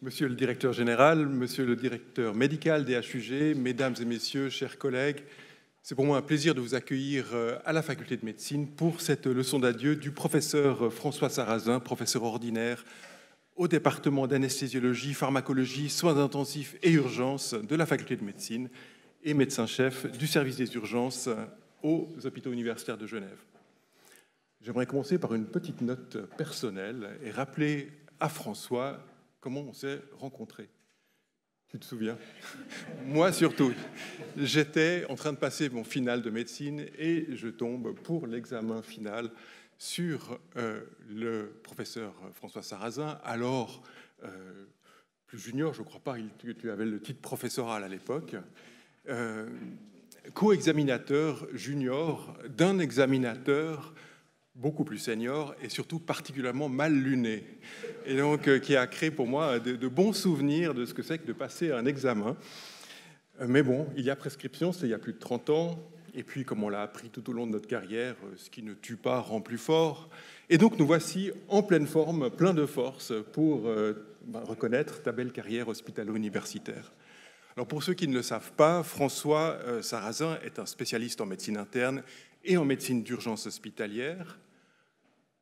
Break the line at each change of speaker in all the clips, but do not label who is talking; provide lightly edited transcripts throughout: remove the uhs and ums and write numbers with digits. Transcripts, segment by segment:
Monsieur le directeur général, monsieur le directeur médical des HUG, mesdames et messieurs, chers collègues, c'est pour moi un plaisir de vous accueillir à la faculté de médecine pour cette leçon d'adieu du professeur François Sarrazin, professeur ordinaire au département d'anesthésiologie, pharmacologie, soins intensifs et urgences de la faculté de médecine et médecin-chef du service des urgences aux hôpitaux universitaires de Genève. J'aimerais commencer par une petite note personnelle et rappeler à François comment on s'est rencontrés. Tu te souviens? Moi surtout. J'étais en train de passer mon final de médecine et je tombe pour l'examen final sur le professeur François Sarrazin, alors plus junior, je ne crois pas, tu avais le titre professoral à l'époque, co-examinateur junior d'un examinateur beaucoup plus senior et surtout particulièrement mal luné. Et donc, qui a créé pour moi de bons souvenirs de ce que c'est que de passer un examen. Mais bon, il y a prescription, c'est il y a plus de 30 ans. Et puis, comme on l'a appris tout au long de notre carrière, ce qui ne tue pas rend plus fort. Et donc, nous voici en pleine forme, plein de force pour reconnaître ta belle carrière hospitalo-universitaire. Alors, pour ceux qui ne le savent pas, François Sarrazin est un spécialiste en médecine interne et en médecine d'urgence hospitalière.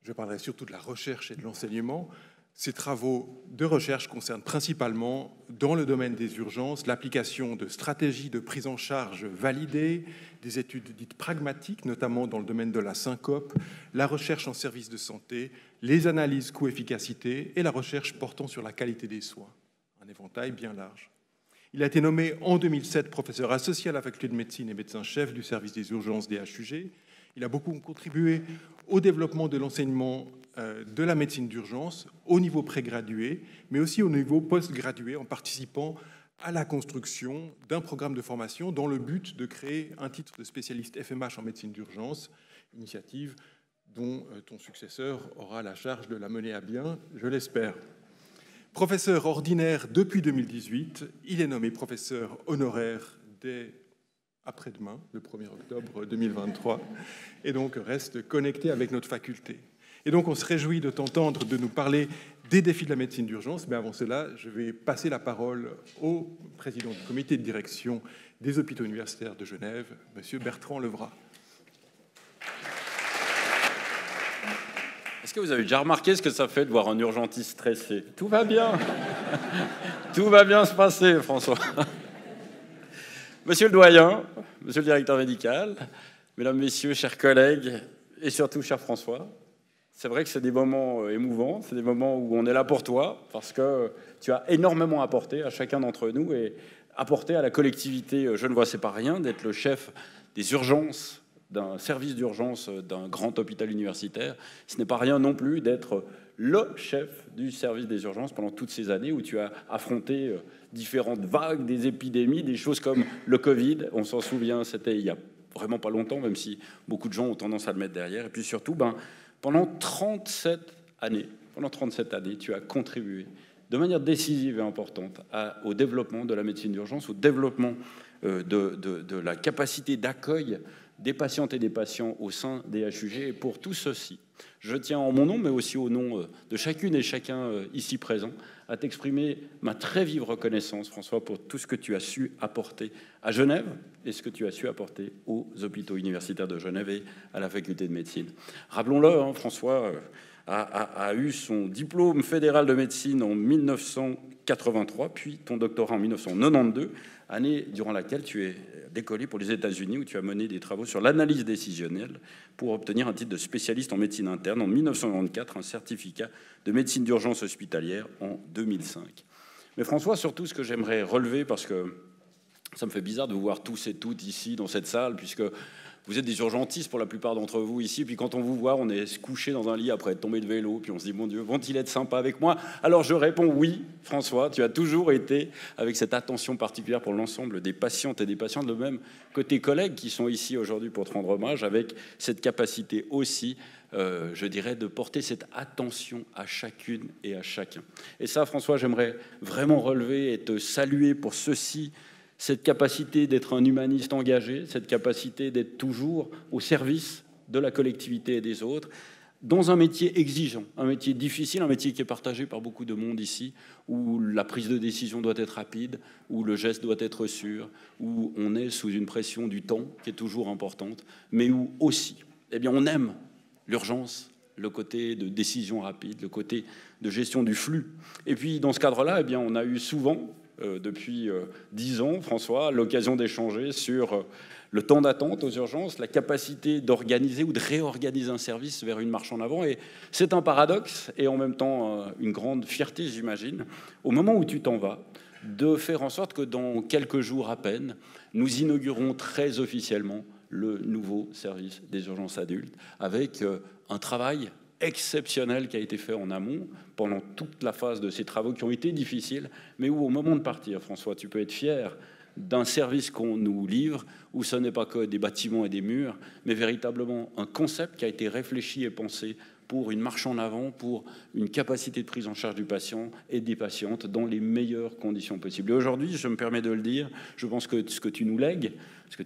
Je parlerai surtout de la recherche et de l'enseignement. Ces travaux de recherche concernent principalement, dans le domaine des urgences, l'application de stratégies de prise en charge validées, des études dites pragmatiques, notamment dans le domaine de la syncope, la recherche en services de santé, les analyses coût-efficacité et la recherche portant sur la qualité des soins. Un éventail bien large. Il a été nommé en 2007 professeur associé à la faculté de médecine et médecin-chef du service des urgences des HUG. Il a beaucoup contribué au développement de l'enseignement de la médecine d'urgence au niveau prégradué, mais aussi au niveau postgradué, en participant à la construction d'un programme de formation dans le but de créer un titre de spécialiste FMH en médecine d'urgence, initiative dont ton successeur aura la charge de la mener à bien, je l'espère. Professeur ordinaire depuis 2018, il est nommé professeur honoraire dès après-demain, le 1er octobre 2023, et donc reste connecté avec notre faculté. Et donc on se réjouit de t'entendre, de nous parler des défis de la médecine d'urgence, mais avant cela, je vais passer la parole au président du comité de direction des hôpitaux universitaires de Genève, monsieur Bertrand Levrat.
Est-ce que vous avez déjà remarqué ce que ça fait de voir un urgentiste stressé? Tout va bien. Tout va bien se passer, François. Monsieur le doyen, monsieur le directeur médical, mesdames, messieurs, chers collègues, et surtout, cher François, c'est vrai que c'est des moments émouvants, c'est des moments où on est là pour toi, parce que tu as énormément apporté à chacun d'entre nous et apporté à la collectivité genevoise. C'est pas rien d'être le chef des urgences d'un service d'urgence d'un grand hôpital universitaire. Ce n'est pas rien non plus d'être le chef du service des urgences pendant toutes ces années où tu as affronté différentes vagues, des épidémies, des choses comme le Covid. On s'en souvient, c'était il y a vraiment pas longtemps, même si beaucoup de gens ont tendance à le mettre derrière. Et puis surtout, pendant 37 années, tu as contribué de manière décisive et importante au développement de la médecine d'urgence, au développement de la capacité d'accueil des patientes et des patients au sein des HUG. Et pour tout ceci, je tiens en mon nom, mais aussi au nom de chacune et chacun ici présent, à t'exprimer ma très vive reconnaissance, François, pour tout ce que tu as su apporter à Genève et ce que tu as su apporter aux hôpitaux universitaires de Genève et à la faculté de médecine. Rappelons-le, François a eu son diplôme fédéral de médecine en 1983, puis ton doctorat en 1992, année durant laquelle tu es décollé pour les États-Unis, où tu as mené des travaux sur l'analyse décisionnelle pour obtenir un titre de spécialiste en médecine interne. En 1994, un certificat de médecine d'urgence hospitalière en 2005. Mais François, surtout ce que j'aimerais relever, parce que ça me fait bizarre de vous voir tous et toutes ici dans cette salle, puisque vous êtes des urgentistes pour la plupart d'entre vous ici, puis quand on vous voit, on est couché dans un lit après être tombé de vélo, puis on se dit, mon Dieu, vont-ils être sympas avec moi? Alors je réponds oui, François, tu as toujours été avec cette attention particulière pour l'ensemble des patientes et des patients, de même que tes collègues qui sont ici aujourd'hui pour te rendre hommage, avec cette capacité aussi, je dirais, de porter cette attention à chacune et à chacun. Et ça, François, j'aimerais vraiment relever et te saluer pour ceci, cette capacité d'être un humaniste engagé, cette capacité d'être toujours au service de la collectivité et des autres, dans un métier exigeant, un métier difficile, un métier qui est partagé par beaucoup de monde ici, où la prise de décision doit être rapide, où le geste doit être sûr, où on est sous une pression du temps qui est toujours importante, mais où aussi, eh bien, on aime l'urgence, le côté de décision rapide, le côté de gestion du flux. Et puis, dans ce cadre-là, eh bien, on a eu souvent, depuis 10 ans, François, l'occasion d'échanger sur le temps d'attente aux urgences, la capacité d'organiser ou de réorganiser un service vers une marche en avant. Et c'est un paradoxe et en même temps une grande fierté, j'imagine, au moment où tu t'en vas, de faire en sorte que dans quelques jours à peine, nous inaugurons très officiellement le nouveau service des urgences adultes avec un travail exceptionnel qui a été fait en amont pendant toute la phase de ces travaux qui ont été difficiles, mais où au moment de partir, François, tu peux être fier d'un service qu'on nous livre, où ce n'est pas que des bâtiments et des murs, mais véritablement un concept qui a été réfléchi et pensé pour une marche en avant, pour une capacité de prise en charge du patient et des patientes dans les meilleures conditions possibles. Et aujourd'hui, je me permets de le dire, je pense que ce que tu nous lègues, ce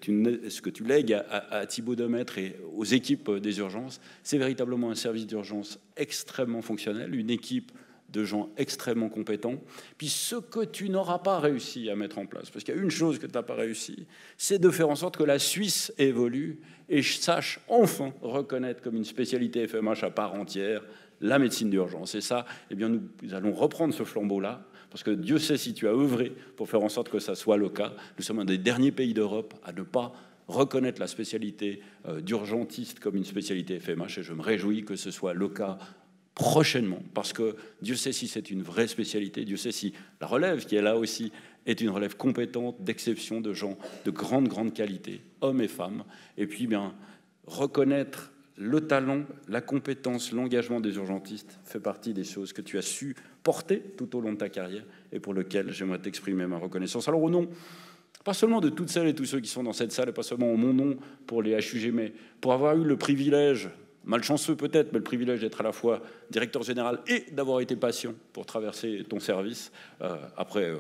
que tu lègues à Thibaut Demêtre et aux équipes des urgences, c'est véritablement un service d'urgence extrêmement fonctionnel, une équipe de gens extrêmement compétents. Puis ce que tu n'auras pas réussi à mettre en place, parce qu'il y a une chose que tu n'as pas réussi, c'est de faire en sorte que la Suisse évolue et sache enfin reconnaître comme une spécialité FMH à part entière la médecine d'urgence. Et ça, eh bien, nous allons reprendre ce flambeau-là, parce que Dieu sait si tu as œuvré pour faire en sorte que ça soit le cas. Nous sommes un des derniers pays d'Europe à ne pas reconnaître la spécialité d'urgentiste comme une spécialité FMH, et je me réjouis que ce soit le cas prochainement, parce que Dieu sait si c'est une vraie spécialité, Dieu sait si la relève qui est là aussi est une relève compétente, d'exception, de gens de grande qualité, hommes et femmes, et puis bien reconnaître le talent, la compétence, l'engagement des urgentistes fait partie des choses que tu as su porter tout au long de ta carrière et pour lesquelles j'aimerais t'exprimer ma reconnaissance. Alors au nom, pas seulement de toutes celles et tous ceux qui sont dans cette salle, et pas seulement en mon nom pour les HUG, mais pour avoir eu le privilège, malchanceux peut-être, mais le privilège d'être à la fois directeur général et d'avoir été patient pour traverser ton service, après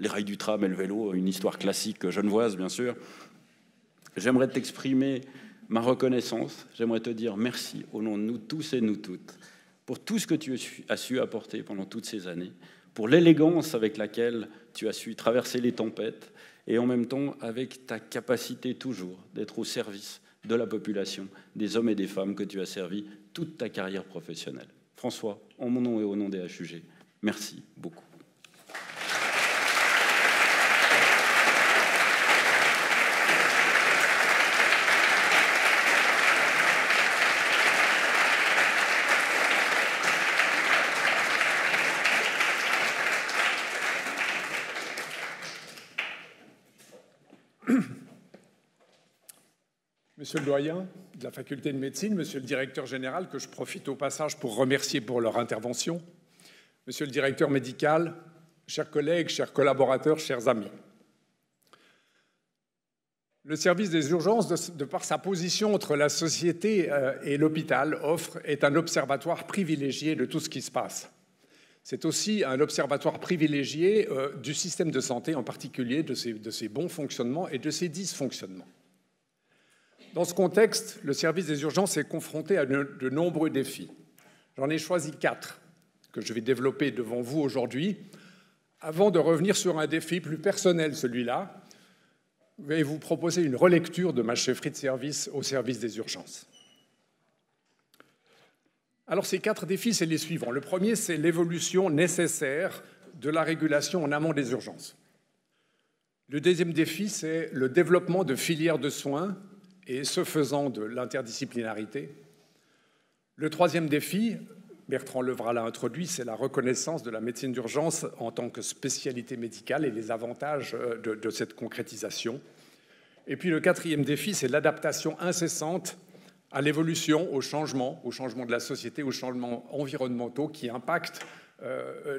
les rails du tram et le vélo, une histoire classique genevoise, bien sûr. J'aimerais t'exprimer ma reconnaissance, j'aimerais te dire merci au nom de nous tous et nous toutes, pour tout ce que tu as su apporter pendant toutes ces années, pour l'élégance avec laquelle tu as su traverser les tempêtes, et en même temps avec ta capacité toujours d'être au service de la population, des hommes et des femmes que tu as servis toute ta carrière professionnelle. François, en mon nom et au nom des HUG, merci beaucoup.
Monsieur le doyen de la faculté de médecine, monsieur le directeur général, que je profite au passage pour remercier pour leur intervention, monsieur le directeur médical, chers collègues, chers collaborateurs, chers amis. Le service des urgences, de par sa position entre la société et l'hôpital, est un observatoire privilégié de tout ce qui se passe. C'est aussi un observatoire privilégié du système de santé, en particulier de ses bons fonctionnements et de ses dysfonctionnements. Dans ce contexte, le service des urgences est confronté à de nombreux défis. J'en ai choisi 4 que je vais développer devant vous aujourd'hui. Avant de revenir sur un défi plus personnel, celui-là, je vais vous proposer une relecture de ma chefferie de service au service des urgences. Alors ces 4 défis, c'est les suivants. Le premier, c'est l'évolution nécessaire de la régulation en amont des urgences. Le deuxième défi, c'est le développement de filières de soins et ce faisant de l'interdisciplinarité. Le troisième défi, Bertrand Levrat l'a introduit, c'est la reconnaissance de la médecine d'urgence en tant que spécialité médicale et les avantages de cette concrétisation. Et puis le quatrième défi, c'est l'adaptation incessante à l'évolution, au changement de la société, aux changements environnementaux qui impactent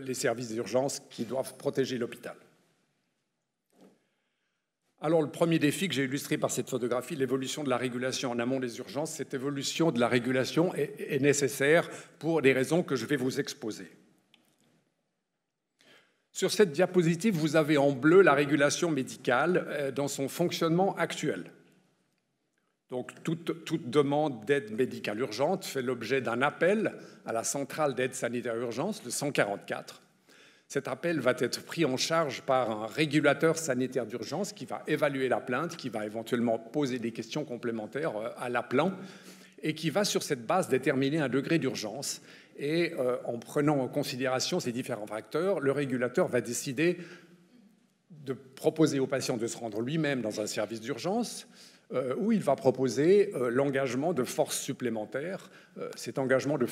les services d'urgence qui doivent protéger l'hôpital. Alors, le premier défi que j'ai illustré par cette photographie, l'évolution de la régulation en amont des urgences, cette évolution de la régulation est nécessaire pour des raisons que je vais vous exposer. Sur cette diapositive, vous avez en bleu la régulation médicale dans son fonctionnement actuel. Donc toute demande d'aide médicale urgente fait l'objet d'un appel à la centrale d'aide sanitaire urgence, le 144. Cet appel va être pris en charge par un régulateur sanitaire d'urgence qui va évaluer la plainte, qui va éventuellement poser des questions complémentaires à l'appelant et qui va sur cette base déterminer un degré d'urgence. Et en prenant en considération ces différents facteurs, le régulateur va décider de proposer au patient de se rendre lui-même dans un service d'urgence où il va proposer l'engagement de forces supplémentaires. Cet engagement de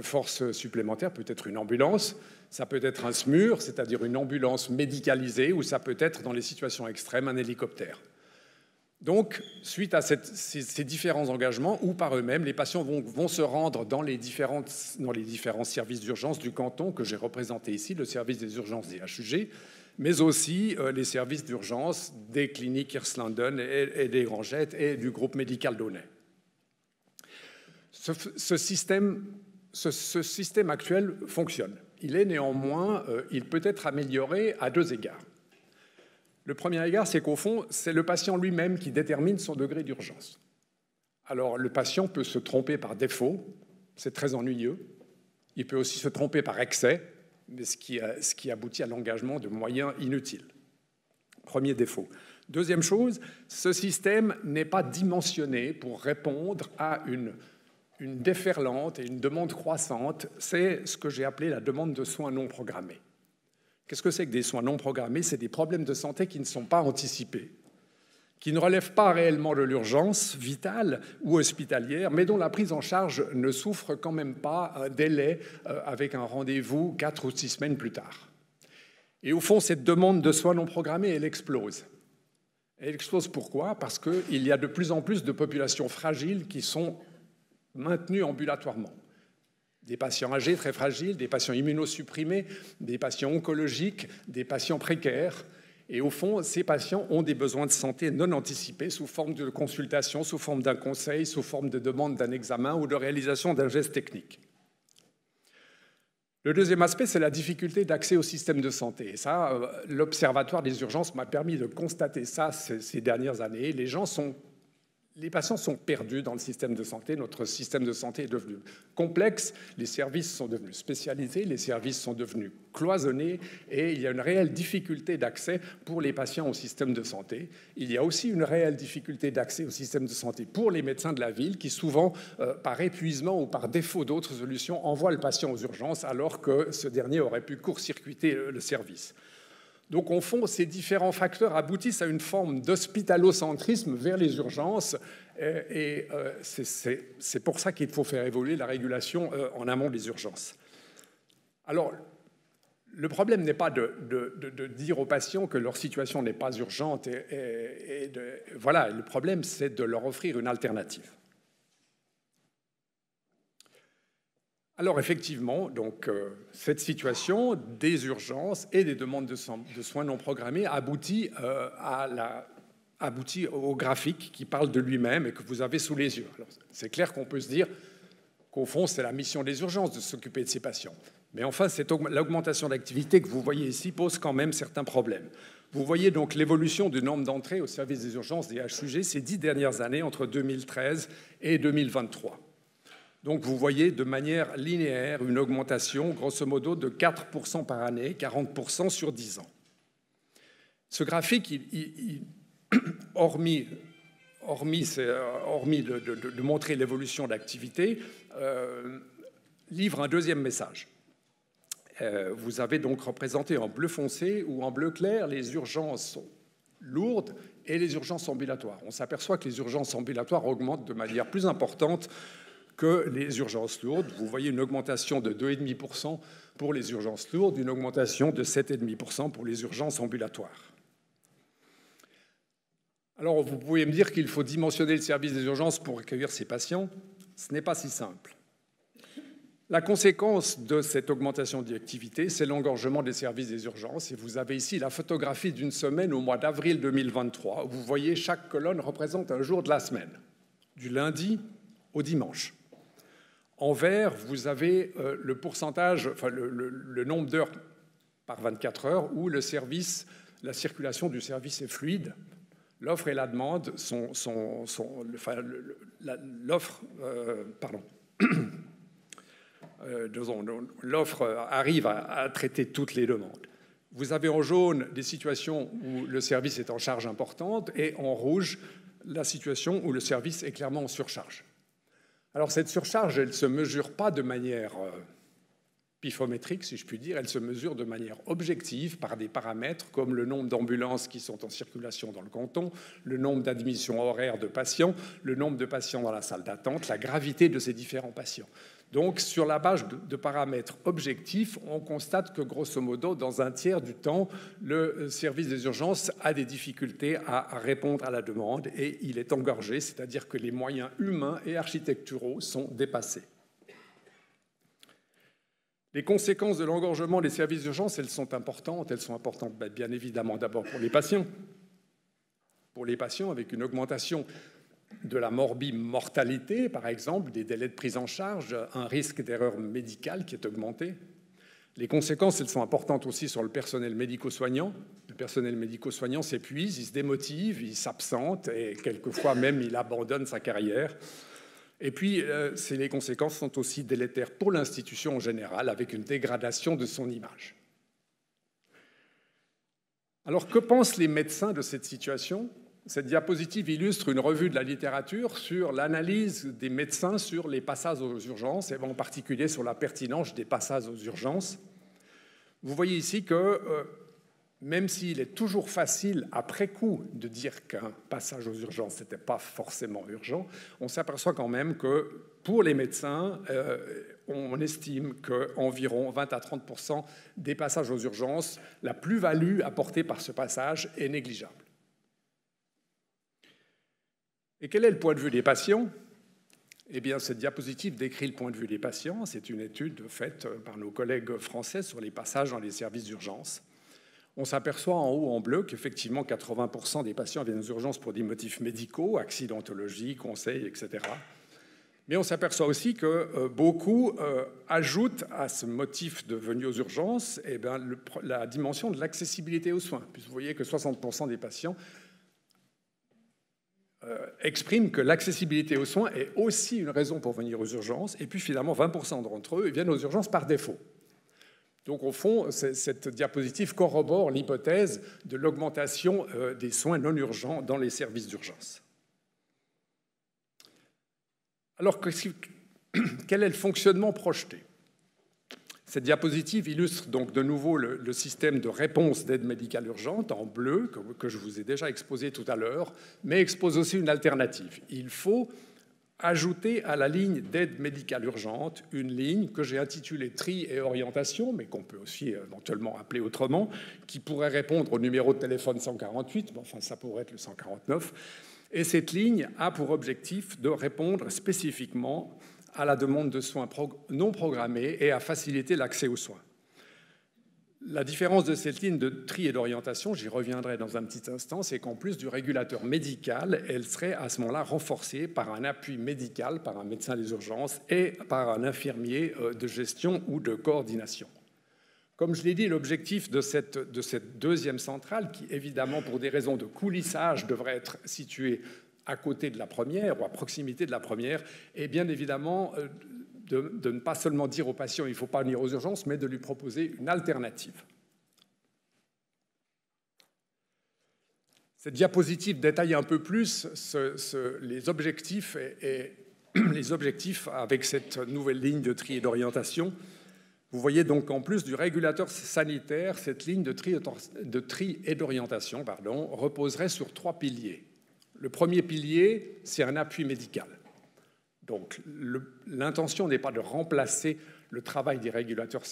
force supplémentaire peut être une ambulance, ça peut être un SMUR, c'est-à-dire une ambulance médicalisée, ou ça peut être, dans les situations extrêmes, un hélicoptère. Donc, suite à ces différents engagements, ou par eux-mêmes, les patients vont se rendre dans les différents services d'urgence du canton que j'ai représenté ici, le service des urgences des HUG, mais aussi les services d'urgence des cliniques Hirslanden et des Grangettes et du groupe médical d'Aunay. Ce système actuel fonctionne. Il est néanmoins, il peut être amélioré à deux égards. Le premier égard, c'est qu'au fond, c'est le patient lui-même qui détermine son degré d'urgence. Alors, le patient peut se tromper par défaut, c'est très ennuyeux. Il peut aussi se tromper par excès, mais ce qui aboutit à l'engagement de moyens inutiles. Premier défaut. Deuxième chose, ce système n'est pas dimensionné pour répondre à une déferlante et une demande croissante. C'est ce que j'ai appelé la demande de soins non programmés. Qu'est-ce que c'est que des soins non programmés? C'est des problèmes de santé qui ne sont pas anticipés, qui ne relèvent pas réellement de l'urgence vitale ou hospitalière, mais dont la prise en charge ne souffre quand même pas un délai avec un rendez-vous 4 ou 6 semaines plus tard. Et au fond, cette demande de soins non programmés, elle explose. Elle explose pourquoi? Parce qu'il y a de plus en plus de populations fragiles qui sont maintenues ambulatoirement. Des patients âgés très fragiles, des patients immunosupprimés, des patients oncologiques, des patients précaires. Et au fond, ces patients ont des besoins de santé non anticipés sous forme de consultation, sous forme d'un conseil, sous forme de demande d'un examen ou de réalisation d'un geste technique. Le deuxième aspect, c'est la difficulté d'accès au système de santé. Et ça, l'Observatoire des urgences m'a permis de constater ça ces dernières années. Les patients sont perdus dans le système de santé. Notre système de santé est devenu complexe, les services sont devenus spécialisés, les services sont devenus cloisonnés et il y a une réelle difficulté d'accès pour les patients au système de santé. Il y a aussi une réelle difficulté d'accès au système de santé pour les médecins de la ville qui souvent, par épuisement ou par défaut d'autres solutions, envoient le patient aux urgences alors que ce dernier aurait pu court-circuiter le service. Donc, au fond, ces différents facteurs aboutissent à une forme d'hospitalocentrisme vers les urgences et c'est pour ça qu'il faut faire évoluer la régulation en amont des urgences. Alors, le problème n'est pas de dire aux patients que leur situation n'est pas urgente voilà, le problème, c'est de leur offrir une alternative. Alors effectivement, donc, cette situation des urgences et des demandes de soins non programmés aboutit au graphique qui parle de lui-même et que vous avez sous les yeux. C'est clair qu'on peut se dire qu'au fond, c'est la mission des urgences de s'occuper de ces patients. Mais enfin, l'augmentation d'activité que vous voyez ici pose quand même certains problèmes. Vous voyez donc l'évolution du nombre d'entrées au service des urgences des HUG ces 10 dernières années, entre 2013 et 2023. Donc vous voyez de manière linéaire une augmentation, grosso modo, de 4% par année, 40% sur 10 ans. Ce graphique, hormis de montrer l'évolution d'activité, livre un deuxième message. Vous avez donc représenté en bleu foncé ou en bleu clair les urgences lourdes et les urgences ambulatoires. On s'aperçoit que les urgences ambulatoires augmentent de manière plus importante que les urgences lourdes. Vous voyez une augmentation de 2,5% pour les urgences lourdes, une augmentation de 7,5% pour les urgences ambulatoires. Alors, vous pouvez me dire qu'il faut dimensionner le service des urgences pour accueillir ces patients. Ce n'est pas si simple. La conséquence de cette augmentation d'activité, c'est l'engorgement des services des urgences. Et vous avez ici la photographie d'une semaine au mois d'avril 2023. Vous voyez, chaque colonne représente un jour de la semaine, du lundi au dimanche. En vert, vous avez le pourcentage, enfin le nombre d'heures par 24 heures où la circulation du service est fluide. L'offre et la demande l'offre arrive à traiter toutes les demandes. Vous avez en jaune des situations où le service est en charge importante et en rouge la situation où le service est clairement en surcharge. Alors cette surcharge, elle ne se mesure pas de manière pifométrique, si je puis dire, elle se mesure de manière objective par des paramètres comme le nombre d'ambulances qui sont en circulation dans le canton, le nombre d'admissions horaires de patients, le nombre de patients dans la salle d'attente, la gravité de ces différents patients. Donc, sur la base de paramètres objectifs, on constate que, grosso modo, dans un tiers du temps, le service des urgences a des difficultés à répondre à la demande et il est engorgé, c'est-à-dire que les moyens humains et architecturaux sont dépassés. Les conséquences de l'engorgement des services d'urgence, elles sont importantes. Elles sont importantes, bien évidemment, d'abord pour les patients. Pour les patients, avec une augmentation de la morbimortalité, par exemple, des délais de prise en charge, un risque d'erreur médicale qui est augmenté. Les conséquences, elles sont importantes aussi sur le personnel médico-soignant. Le personnel médico-soignant s'épuise, il se démotive, il s'absente et quelquefois même il abandonne sa carrière. Et puis, les conséquences sont aussi délétères pour l'institution en général, avec une dégradation de son image. Alors, que pensent les médecins de cette situation ? Cette diapositive illustre une revue de la littérature sur l'analyse des médecins sur les passages aux urgences, et en particulier sur la pertinence des passages aux urgences. Vous voyez ici que, même s'il est toujours facile, après coup, de dire qu'un passage aux urgences n'était pas forcément urgent, on s'aperçoit quand même que, pour les médecins, on estime qu'environ 20 à 30% des passages aux urgences, la plus-value apportée par ce passage est négligeable. Et quel est le point de vue des patients ? Eh bien, cette diapositive décrit le point de vue des patients. C'est une étude faite par nos collègues français sur les passages dans les services d'urgence. On s'aperçoit en haut en bleu qu'effectivement 80% des patients viennent aux urgences pour des motifs médicaux, accidentologie, conseils, etc. Mais on s'aperçoit aussi que beaucoup ajoutent à ce motif de venue aux urgences la dimension de l'accessibilité aux soins. Puis vous voyez que 60% des patients expriment que l'accessibilité aux soins est aussi une raison pour venir aux urgences, et puis finalement 20% d'entre eux viennent aux urgences par défaut. Donc au fond, cette diapositive corrobore l'hypothèse de l'augmentation des soins non urgents dans les services d'urgence. Alors, quel est le fonctionnement projeté ? Cette diapositive illustre donc de nouveau le système de réponse d'aide médicale urgente en bleu, que je vous ai déjà exposé tout à l'heure, mais expose aussi une alternative. Il faut ajouter à la ligne d'aide médicale urgente une ligne que j'ai intitulée tri et orientation, mais qu'on peut aussi éventuellement appeler autrement, qui pourrait répondre au numéro de téléphone 148, mais enfin ça pourrait être le 149. Et cette ligne a pour objectif de répondre spécifiquement à la demande de soins non programmés et à faciliter l'accès aux soins. La différence de cette ligne de tri et d'orientation, j'y reviendrai dans un petit instant, c'est qu'en plus du régulateur médical, elle serait à ce moment-là renforcée par un appui médical, par un médecin des urgences et par un infirmier de gestion ou de coordination. Comme je l'ai dit, l'objectif de cette deuxième centrale, qui évidemment pour des raisons de coulissage devrait être située à côté de la première ou à proximité de la première, est bien évidemment de ne pas seulement dire au patient il ne faut pas venir aux urgences, mais de lui proposer une alternative. Cette diapositive détaille un peu plus les objectifs avec cette nouvelle ligne de tri et d'orientation. Vous voyez donc qu'en plus du régulateur sanitaire, cette ligne de tri et d'orientation reposerait sur 3 piliers. Le premier pilier, c'est un appui médical. Donc, l'intention n'est pas de remplacer le travail des régulateurs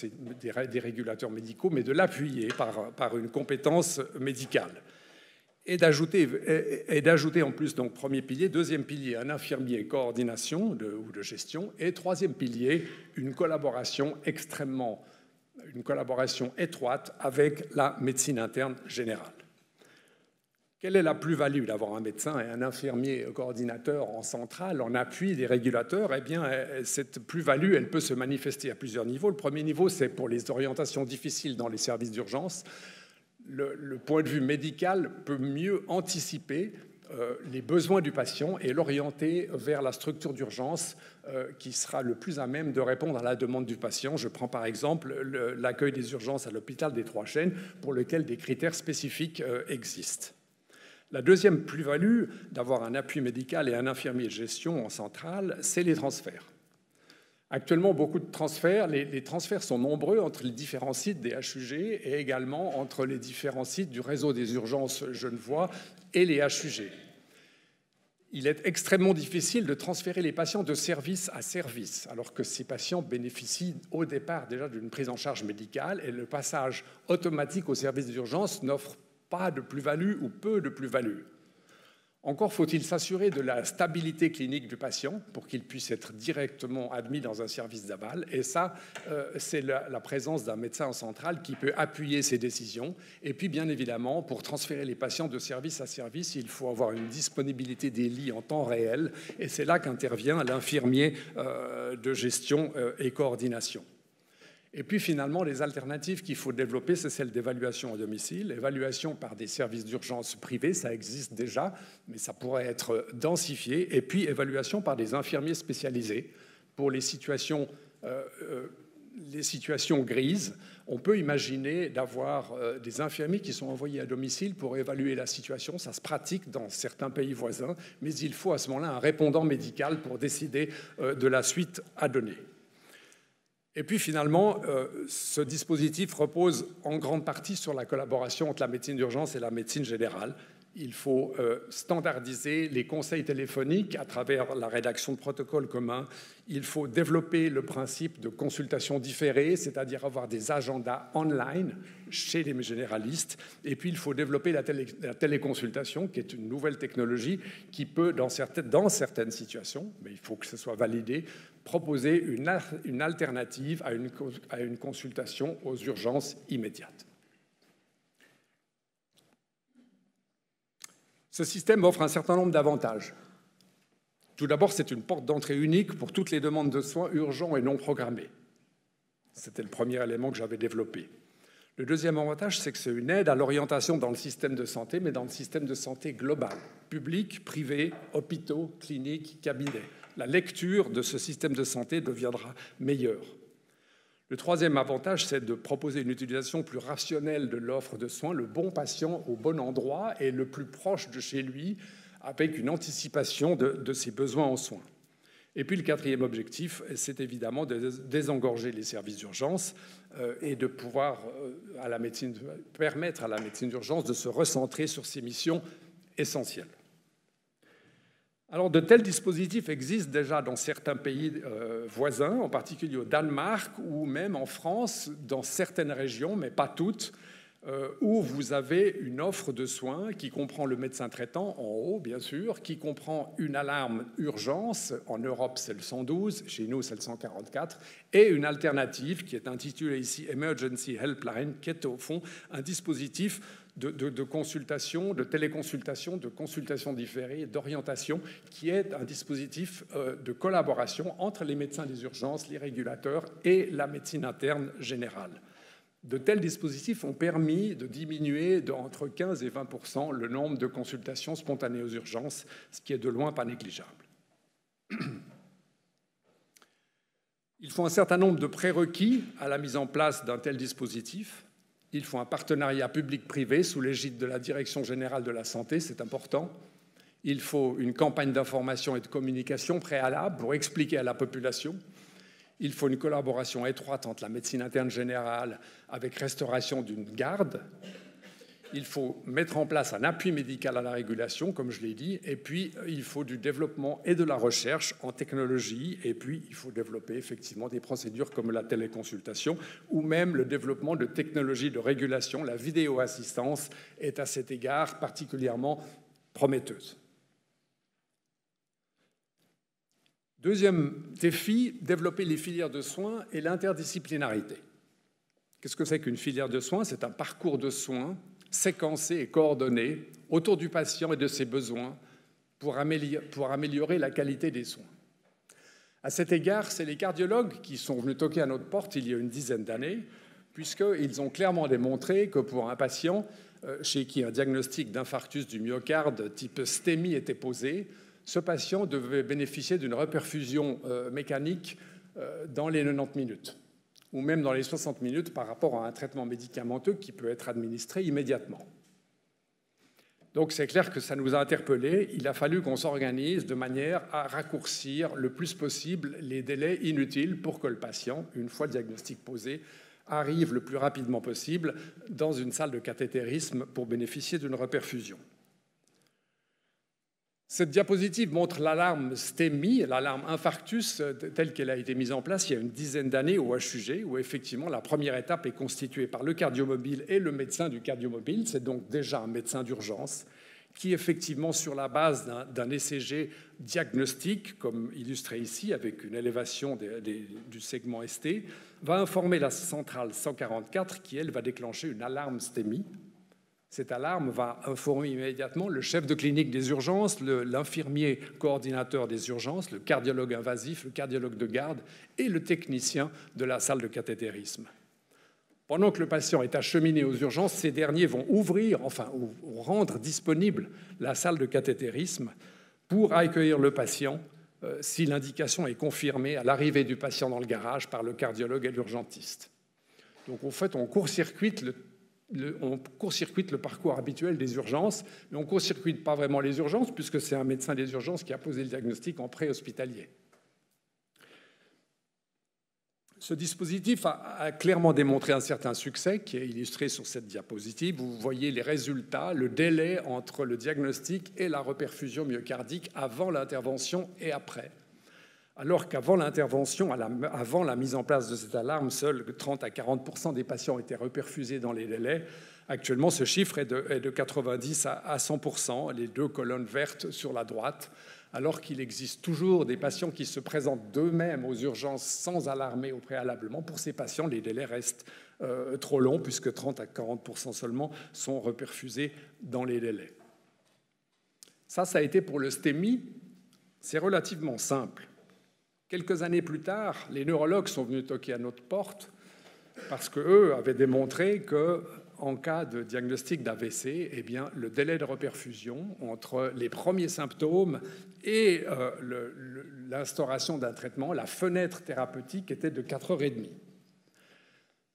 médicaux, mais de l'appuyer par une compétence médicale. Et d'ajouter en plus, donc, premier pilier, deuxième pilier, un infirmier coordination ou de gestion, et troisième pilier, une collaboration étroite avec la médecine interne générale. Quelle est la plus-value d'avoir un médecin et un infirmier coordinateur en centrale, en appui des régulateurs ? Eh bien, cette plus-value, elle peut se manifester à plusieurs niveaux. Le premier niveau, c'est pour les orientations difficiles dans les services d'urgence. le point de vue médical peut mieux anticiper les besoins du patient et l'orienter vers la structure d'urgence qui sera le plus à même de répondre à la demande du patient. Je prends par exemple l'accueil des urgences à l'hôpital des Trois-Chênes, pour lequel des critères spécifiques existent. La deuxième plus-value d'avoir un appui médical et un infirmier de gestion en centrale, c'est les transferts. Actuellement, beaucoup de transferts, les transferts sont nombreux entre les différents sites des HUG et également entre les différents sites du réseau des urgences genevois et les HUG. Il est extrêmement difficile de transférer les patients de service à service, alors que ces patients bénéficient au départ déjà d'une prise en charge médicale et le passage automatique au service d'urgence n'offre pas de plus-value ou peu de plus-value. Encore faut-il s'assurer de la stabilité clinique du patient pour qu'il puisse être directement admis dans un service d'aval. Et ça, c'est la présence d'un médecin en centrale qui peut appuyer ces décisions. Et puis, bien évidemment, pour transférer les patients de service à service, il faut avoir une disponibilité des lits en temps réel. Et c'est là qu'intervient l'infirmier de gestion et coordination. Et puis finalement, les alternatives qu'il faut développer, c'est celle d'évaluation à domicile. Évaluation par des services d'urgence privés, ça existe déjà, mais ça pourrait être densifié. Et puis évaluation par des infirmiers spécialisés pour les situations grises. On peut imaginer d'avoir des infirmiers qui sont envoyés à domicile pour évaluer la situation. Ça se pratique dans certains pays voisins, mais il faut à ce moment-là un répondant médical pour décider de la suite à donner. Et puis finalement, ce dispositif repose en grande partie sur la collaboration entre la médecine d'urgence et la médecine générale. Il faut standardiser les conseils téléphoniques à travers la rédaction de protocoles communs. Il faut développer le principe de consultation différée, c'est-à-dire avoir des agendas online chez les généralistes. Et puis, il faut développer la téléconsultation, qui est une nouvelle technologie qui peut, dans certaines situations, mais il faut que ce soit validé, proposer une alternative à une consultation aux urgences immédiates. Ce système offre un certain nombre d'avantages. Tout d'abord, c'est une porte d'entrée unique pour toutes les demandes de soins urgents et non programmés. C'était le premier élément que j'avais développé. Le deuxième avantage, c'est que c'est une aide à l'orientation dans le système de santé, mais dans le système de santé global, public, privé, hôpitaux, cliniques, cabinets. La lecture de ce système de santé deviendra meilleure. Le troisième avantage, c'est de proposer une utilisation plus rationnelle de l'offre de soins, le bon patient au bon endroit et le plus proche de chez lui, avec une anticipation de ses besoins en soins. Et puis le quatrième objectif, c'est évidemment de désengorger les services d'urgence et de pouvoir permettre à la médecine d'urgence de se recentrer sur ses missions essentielles. Alors, de tels dispositifs existent déjà dans certains pays voisins, en particulier au Danemark ou même en France, dans certaines régions, mais pas toutes, où vous avez une offre de soins qui comprend le médecin traitant en haut, bien sûr, qui comprend une alarme urgence. En Europe, c'est le 112, chez nous, c'est le 144, et une alternative qui est intitulée ici Emergency Helpline, qui est au fond un dispositif de consultation, de téléconsultation, de consultation différée, d'orientation, qui est un dispositif de collaboration entre les médecins des urgences, les régulateurs et la médecine interne générale. De tels dispositifs ont permis de diminuer d'entre 15 et 20% le nombre de consultations spontanées aux urgences, ce qui est de loin pas négligeable. Il faut un certain nombre de prérequis à la mise en place d'un tel dispositif. Il faut un partenariat public-privé sous l'égide de la Direction générale de la santé, c'est important. Il faut une campagne d'information et de communication préalable pour expliquer à la population. Il faut une collaboration étroite entre la médecine interne générale avec restauration d'une garde. Il faut mettre en place un appui médical à la régulation, comme je l'ai dit, et puis il faut du développement et de la recherche en technologie, et puis il faut développer effectivement des procédures comme la téléconsultation ou même le développement de technologies de régulation. La vidéoassistance est à cet égard particulièrement prometteuse. Deuxième défi, développer les filières de soins et l'interdisciplinarité. Qu'est-ce que c'est qu'une filière de soins? C'est un parcours de soins séquencé et coordonné autour du patient et de ses besoins pour améliorer la qualité des soins. À cet égard, c'est les cardiologues qui sont venus toquer à notre porte il y a une dizaine d'années puisqu'ils ont clairement démontré que pour un patient chez qui un diagnostic d'infarctus du myocarde type STEMI était posé, ce patient devait bénéficier d'une reperfusion mécanique dans les 90 minutes, ou même dans les 60 minutes par rapport à un traitement médicamenteux qui peut être administré immédiatement. Donc c'est clair que ça nous a interpellés. Il a fallu qu'on s'organise de manière à raccourcir le plus possible les délais inutiles pour que le patient, une fois le diagnostic posé, arrive le plus rapidement possible dans une salle de cathétérisme pour bénéficier d'une reperfusion. Cette diapositive montre l'alarme STEMI, l'alarme infarctus, telle qu'elle a été mise en place il y a une dizaine d'années au HUG, où effectivement la première étape est constituée par le cardiomobile et le médecin du cardiomobile. C'est donc déjà un médecin d'urgence qui, effectivement, sur la base d'un ECG diagnostique, comme illustré ici, avec une élévation du segment ST, va informer la centrale 144 qui, elle, va déclencher une alarme STEMI. Cette alarme va informer immédiatement le chef de clinique des urgences, l'infirmier coordinateur des urgences, le cardiologue invasif, le cardiologue de garde et le technicien de la salle de cathétérisme. Pendant que le patient est acheminé aux urgences, ces derniers vont ouvrir, ou rendre disponible la salle de cathétérisme pour accueillir le patient si l'indication est confirmée à l'arrivée du patient dans le garage par le cardiologue et l'urgentiste. Donc en fait, on court-circuite le parcours habituel des urgences, mais on ne court-circuite pas vraiment les urgences, puisque c'est un médecin des urgences qui a posé le diagnostic en pré-hospitalier. Ce dispositif a clairement démontré un certain succès, qui est illustré sur cette diapositive. Vous voyez les résultats, le délai entre le diagnostic et la reperfusion myocardique avant l'intervention et après. Alors qu'avant l'intervention, avant la mise en place de cette alarme, seuls 30 à 40% des patients étaient reperfusés dans les délais. Actuellement, ce chiffre est de 90 à 100%, les deux colonnes vertes sur la droite, alors qu'il existe toujours des patients qui se présentent d'eux-mêmes aux urgences sans alarmer au préalablement. Pour ces patients, les délais restent trop longs, puisque 30 à 40% seulement sont reperfusés dans les délais. Ça a été pour le STEMI. C'est relativement simple. Quelques années plus tard, les neurologues sont venus toquer à notre porte parce qu'eux avaient démontré qu'en cas de diagnostic d'AVC, eh bien, le délai de reperfusion entre les premiers symptômes et l'instauration d'un traitement, la fenêtre thérapeutique était de 4h30.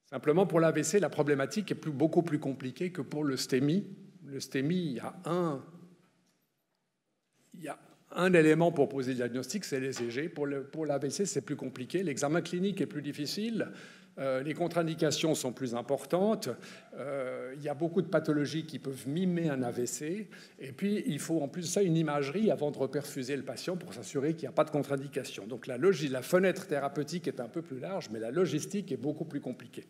Simplement, pour l'AVC, la problématique est beaucoup plus compliquée que pour le STEMI. Le STEMI, il y a un élément pour poser le diagnostic, c'est l'ECG. Pour l'AVC, c'est plus compliqué. L'examen clinique est plus difficile. Les contre-indications sont plus importantes. Il y a beaucoup de pathologies qui peuvent mimer un AVC. Et puis, il faut en plus de ça une imagerie avant de reperfuser le patient pour s'assurer qu'il n'y a pas de contre-indication. Donc la fenêtre thérapeutique est un peu plus large, mais la logistique est beaucoup plus compliquée.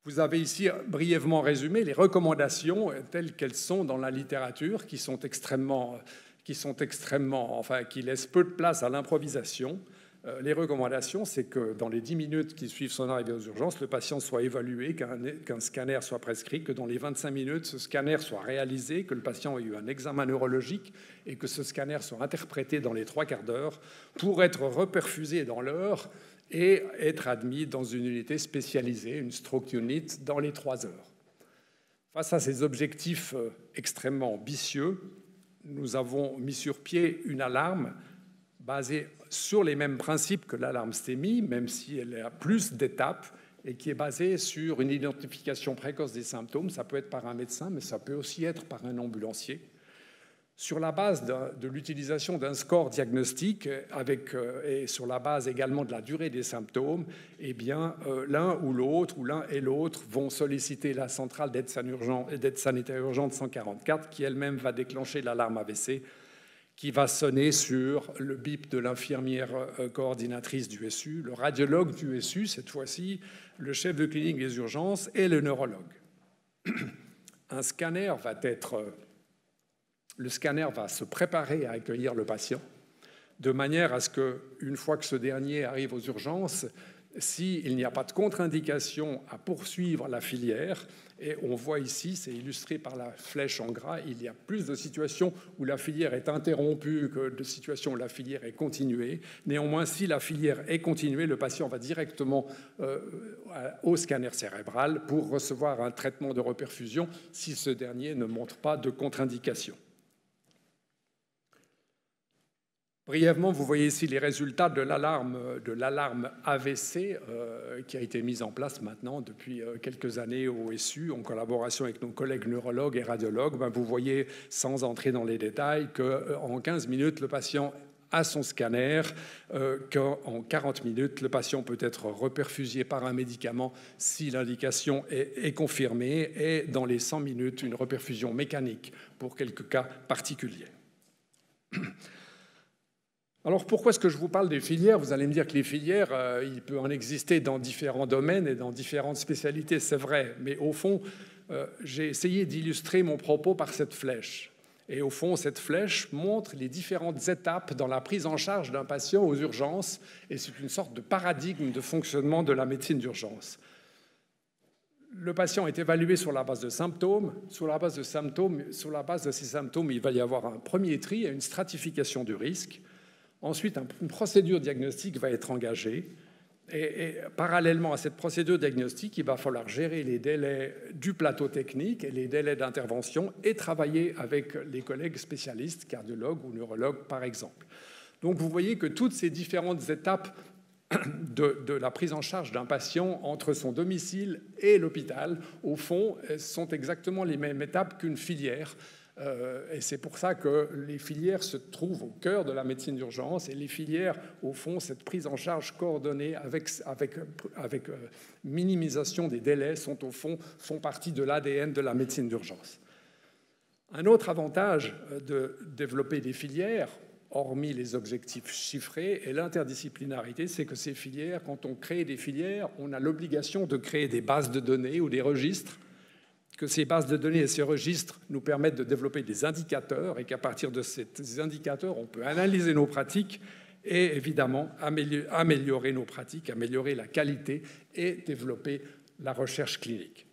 Vous avez ici brièvement résumé les recommandations telles qu'elles sont dans la littérature, qui laissent peu de place à l'improvisation. Les recommandations, c'est que dans les 10 minutes qui suivent son arrivée aux urgences, le patient soit évalué, qu'un scanner soit prescrit, que dans les 25 minutes, ce scanner soit réalisé, que le patient ait eu un examen neurologique et que ce scanner soit interprété dans les 3 quarts d'heure pour être reperfusé dans l'heure et être admis dans une unité spécialisée, une stroke unit, dans les 3 heures. Face à ces objectifs extrêmement ambitieux, nous avons mis sur pied une alarme basée sur les mêmes principes que l'alarme STEMI, même si elle a plus d'étapes, et qui est basée sur une identification précoce des symptômes. Ça peut être par un médecin, mais ça peut aussi être par un ambulancier. Sur la base de l'utilisation d'un score diagnostique et sur la base également de la durée des symptômes, eh bien, l'un ou l'autre, ou l'un et l'autre, vont solliciter la centrale d'aide sanitaire urgente 144, qui elle-même va déclencher l'alarme AVC, qui va sonner sur le bip de l'infirmière coordinatrice du SU, le radiologue du SU, cette fois-ci, le chef de clinique des urgences et le neurologue. Un scanner va être... Le scanner va se préparer à accueillir le patient de manière à ce qu'une fois que ce dernier arrive aux urgences, s'il n'y a pas de contre-indication à poursuivre la filière. Et on voit ici, c'est illustré par la flèche en gras, il y a plus de situations où la filière est interrompue que de situations où la filière est continuée. Néanmoins, si la filière est continuée, le patient va directement au scanner cérébral pour recevoir un traitement de reperfusion si ce dernier ne montre pas de contre-indication. Brièvement, vous voyez ici les résultats de l'alarme AVC qui a été mise en place maintenant depuis quelques années au SU en collaboration avec nos collègues neurologues et radiologues. Vous voyez, sans entrer dans les détails, qu'en 15 minutes, le patient a son scanner, qu'en 40 minutes, le patient peut être reperfusé par un médicament si l'indication est confirmée, et dans les 100 minutes, une reperfusion mécanique pour quelques cas particuliers. Alors pourquoi est-ce que je vous parle des filières? Vous allez me dire que les filières, il peut en exister dans différents domaines et dans différentes spécialités, c'est vrai. Mais au fond, j'ai essayé d'illustrer mon propos par cette flèche. Et au fond, cette flèche montre les différentes étapes dans la prise en charge d'un patient aux urgences. Et c'est une sorte de paradigme de fonctionnement de la médecine d'urgence. Le patient est évalué sur la base de symptômes. Sur la base de ces symptômes, il va y avoir un premier tri et une stratification du risque. Ensuite, une procédure diagnostique va être engagée. Et parallèlement à cette procédure diagnostique, il va falloir gérer les délais du plateau technique et les délais d'intervention et travailler avec les collègues spécialistes, cardiologues ou neurologues, par exemple. Donc, vous voyez que toutes ces différentes étapes de la prise en charge d'un patient entre son domicile et l'hôpital, au fond, sont exactement les mêmes étapes qu'une filière. Et c'est pour ça que les filières se trouvent au cœur de la médecine d'urgence. Et les filières, au fond, cette prise en charge coordonnée avec minimisation des délais, font partie de l'ADN de la médecine d'urgence. Un autre avantage de développer des filières, hormis les objectifs chiffrés, et l'interdisciplinarité, c'est que ces filières, quand on crée des filières, on a l'obligation de créer des bases de données ou des registres, que ces bases de données et ces registres nous permettent de développer des indicateurs et qu'à partir de ces indicateurs, on peut analyser nos pratiques et évidemment améliorer nos pratiques, améliorer la qualité et développer la recherche clinique.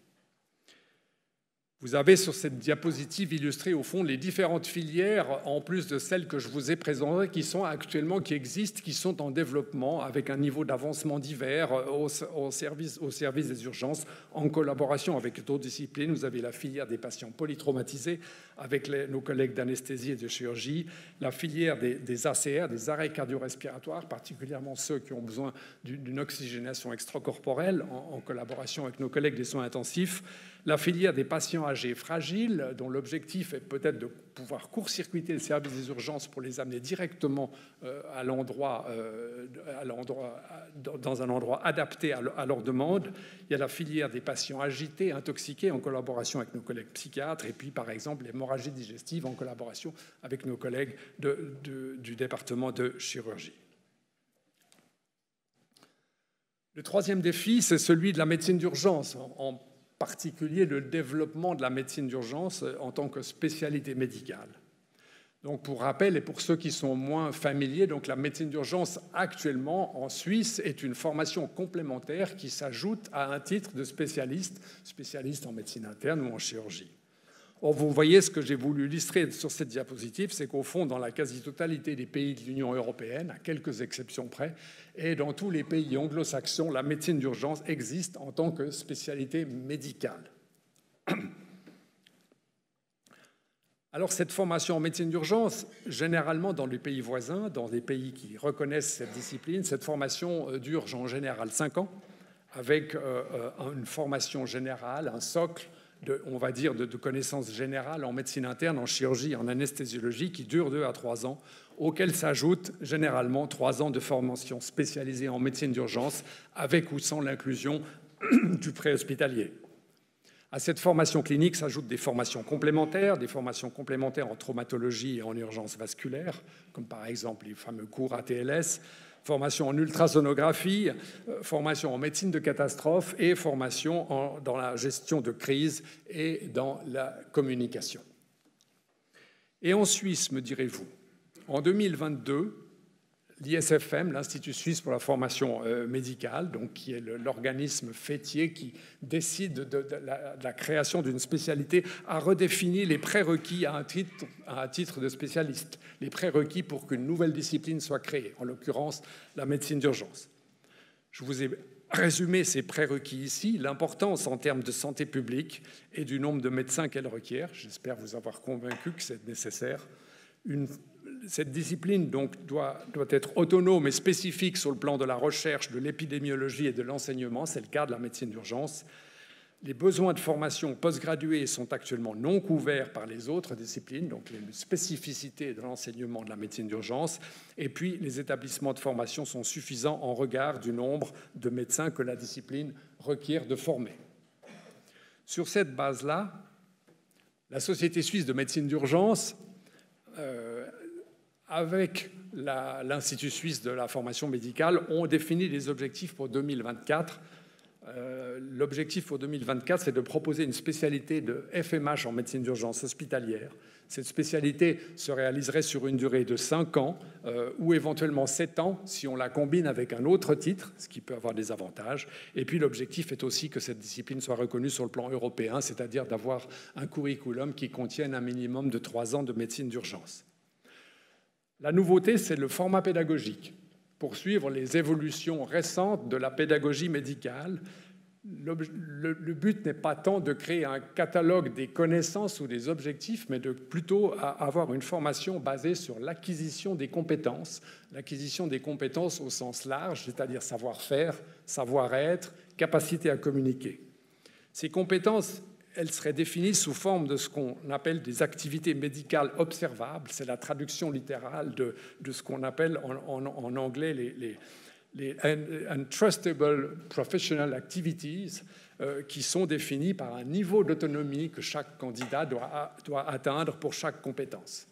Vous avez sur cette diapositive illustré au fond les différentes filières, en plus de celles que je vous ai présentées, qui existent, qui sont en développement, avec un niveau d'avancement divers au service des urgences, en collaboration avec d'autres disciplines. Vous avez la filière des patients polytraumatisés, avec nos collègues d'anesthésie et de chirurgie, la filière des ACR, des arrêts cardio-respiratoires, particulièrement ceux qui ont besoin d'une oxygénation extracorporelle, en collaboration avec nos collègues des soins intensifs, la filière des patients âgés fragiles, dont l'objectif est peut-être de pouvoir court-circuiter le service des urgences pour les amener directement dans un endroit adapté à leur demande. Il y a la filière des patients agités, intoxiqués, en collaboration avec nos collègues psychiatres, et puis par exemple l'hémorragie digestive en collaboration avec nos collègues du département de chirurgie. Le troisième défi, c'est celui de la médecine d'urgence, en particulier le développement de la médecine d'urgence en tant que spécialité médicale. Donc, pour rappel, et pour ceux qui sont moins familiers, donc la médecine d'urgence actuellement en Suisse est une formation complémentaire qui s'ajoute à un titre de spécialiste en médecine interne ou en chirurgie. Or, vous voyez ce que j'ai voulu illustrer sur cette diapositive, c'est qu'au fond, dans la quasi-totalité des pays de l'Union européenne, à quelques exceptions près, et dans tous les pays anglo-saxons, la médecine d'urgence existe en tant que spécialité médicale. Alors, cette formation en médecine d'urgence, généralement dans les pays voisins, dans des pays qui reconnaissent cette discipline, cette formation dure en général 5 ans, avec une formation générale, un socle, on va dire, de connaissances générales en médecine interne, en chirurgie, en anesthésiologie, qui dure 2 à 3 ans, auxquels s'ajoutent généralement 3 ans de formation spécialisée en médecine d'urgence, avec ou sans l'inclusion du préhospitalier. À cette formation clinique s'ajoutent des formations complémentaires en traumatologie et en urgence vasculaire, comme par exemple les fameux cours ATLS, formation en ultrasonographie, formation en médecine de catastrophe et formation dans la gestion de crise et dans la communication. Et en Suisse, me direz-vous, en 2022, l'ISFM, l'Institut suisse pour la formation médicale, donc qui est l'organisme fêtier qui décide de la création d'une spécialité, a redéfini les prérequis à un titre de spécialiste, les prérequis pour qu'une nouvelle discipline soit créée, en l'occurrence la médecine d'urgence. Je vous ai résumé ces prérequis ici, l'importance en termes de santé publique et du nombre de médecins qu'elle requiert. J'espère vous avoir convaincu que c'est nécessaire. Cette discipline donc, doit être autonome et spécifique sur le plan de la recherche, de l'épidémiologie et de l'enseignement. C'est le cas de la médecine d'urgence. Les besoins de formation postgraduée sont actuellement non couverts par les autres disciplines, donc les spécificités de l'enseignement de la médecine d'urgence. Et puis, les établissements de formation sont suffisants en regard du nombre de médecins que la discipline requiert de former. Sur cette base-là, la Société suisse de médecine d'urgence, avec l'Institut suisse de la formation médicale, ont défini des objectifs pour 2024. L'objectif pour 2024, c'est de proposer une spécialité de FMH en médecine d'urgence hospitalière. Cette spécialité se réaliserait sur une durée de 5 ans ou éventuellement 7 ans si on la combine avec un autre titre, ce qui peut avoir des avantages. Et puis l'objectif est aussi que cette discipline soit reconnue sur le plan européen, c'est-à-dire d'avoir un curriculum qui contienne un minimum de 3 ans de médecine d'urgence. La nouveauté, c'est le format pédagogique. Pour suivre les évolutions récentes de la pédagogie médicale, le but n'est pas tant de créer un catalogue des connaissances ou des objectifs, mais de plutôt avoir une formation basée sur l'acquisition des compétences au sens large, c'est-à-dire savoir-faire, savoir-être, capacité à communiquer. Ces compétences, elles seraient définies sous forme de ce qu'on appelle des activités médicales observables. C'est la traduction littérale de ce qu'on appelle en anglais les Untrustable Professional Activities, qui sont définies par un niveau d'autonomie que chaque candidat doit atteindre pour chaque compétence.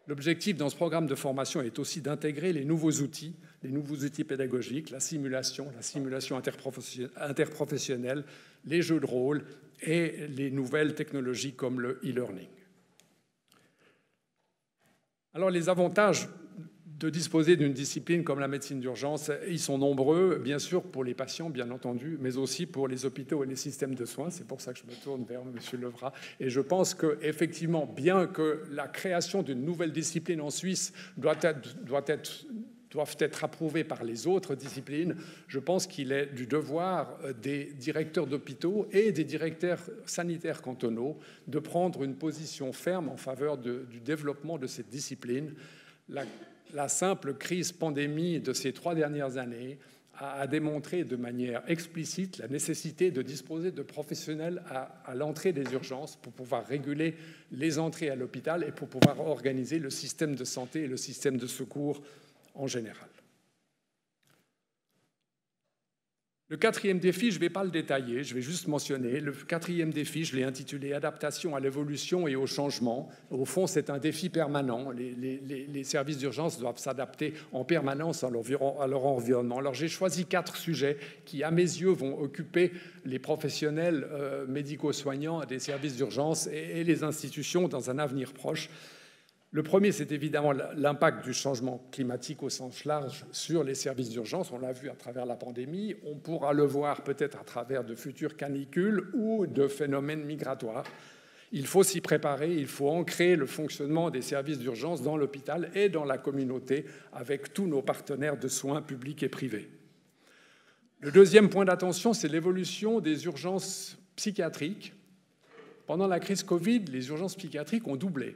L'objectif dans ce programme de formation est aussi d'intégrer les nouveaux outils pédagogiques, la simulation interprofessionnelle, les jeux de rôle et les nouvelles technologies comme le e-learning. Alors les avantages de disposer d'une discipline comme la médecine d'urgence, ils sont nombreux, bien sûr pour les patients, bien entendu, mais aussi pour les hôpitaux et les systèmes de soins. C'est pour ça que je me tourne vers M. Levrat. Et je pense qu'effectivement, bien que la création d'une nouvelle discipline en Suisse doivent être approuvées par les autres disciplines, je pense qu'il est du devoir des directeurs d'hôpitaux et des directeurs sanitaires cantonaux de prendre une position ferme en faveur du développement de cette discipline. La simple crise pandémie de ces 3 dernières années a démontré de manière explicite la nécessité de disposer de professionnels à l'entrée des urgences pour pouvoir réguler les entrées à l'hôpital et pour pouvoir organiser le système de santé et le système de secours en général. Le 4e défi, je ne vais pas le détailler, je vais juste mentionner. Le 4e défi, je l'ai intitulé « Adaptation à l'évolution et au changement ». Au fond, c'est un défi permanent. Les services d'urgence doivent s'adapter en permanence à leur environnement. Alors, j'ai choisi 4 sujets qui, à mes yeux, vont occuper les professionnels médico-soignants des services d'urgence et les institutions dans un avenir proche. Le premier, c'est évidemment l'impact du changement climatique au sens large sur les services d'urgence. On l'a vu à travers la pandémie. On pourra le voir peut-être à travers de futures canicules ou de phénomènes migratoires. Il faut s'y préparer. Il faut ancrer le fonctionnement des services d'urgence dans l'hôpital et dans la communauté avec tous nos partenaires de soins publics et privés. Le deuxième point d'attention, c'est l'évolution des urgences psychiatriques. Pendant la crise Covid, les urgences psychiatriques ont doublé.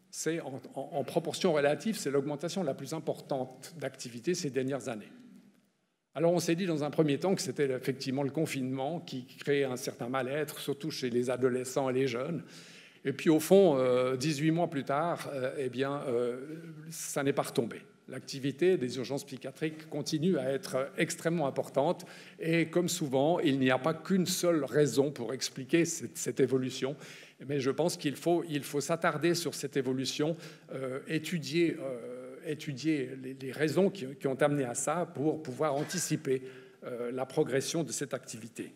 C'est en proportion relative, c'est l'augmentation la plus importante d'activité ces dernières années. Alors on s'est dit dans un premier temps que c'était effectivement le confinement qui créait un certain mal-être, surtout chez les adolescents et les jeunes. Et puis au fond, 18 mois plus tard, ça n'est pas retombé. L'activité des urgences psychiatriques continue à être extrêmement importante et comme souvent, il n'y a pas qu'une seule raison pour expliquer cette évolution. Mais je pense qu'il faut s'attarder sur cette évolution, étudier les raisons qui ont amené à ça pour pouvoir anticiper la progression de cette activité.